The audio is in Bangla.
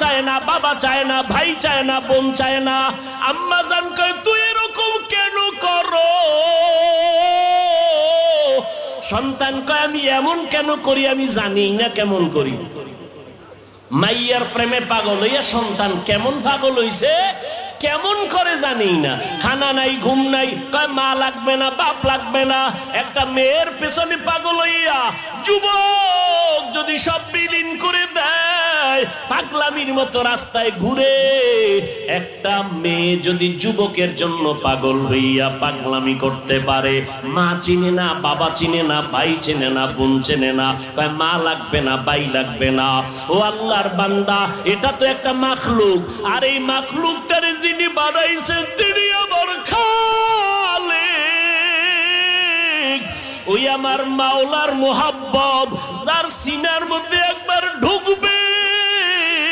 চায় না, বাবা চায় না, ভাই চায় না, বোন চায় না। আম্মা জান কয় তুই এরকম কেন করো? সন্তান কয় আমি এমন কেন করি আমি জানি না কেমন করি। মাইয়ার প্রেমে পাগল হইয়া সন্তান কেমন পাগল হইছে কেমন করে জানি না। খানা নাই, ঘুম নাই, কয় মা লাগবে না, বাপ লাগবে না। একটা মেয়ের পেছনে পাগল হইয়া যুবক যদি সব বিলীন করে দেয়, পাগলামির মতো রাস্তায় ঘুরে। একটা মেয়ে যদি যুবকের জন্য পাগল হইয়া পাগলামি করতে পারে, মা চিনে না, বাবা চিনে না, ভাই চিনে না, বোন চিনে না, কয় মা লাগবে না, ভাই লাগবে না। ও আল্লাহর বান্দা, এটা তো একটা মাখলুক, আর এই মাখলুকটারে যিনি বানাইছেন তিনি আমার খালিক। ওই আমার মাওলার মোহাব্বত যার সিনার মধ্যে একবার ঢুকবে,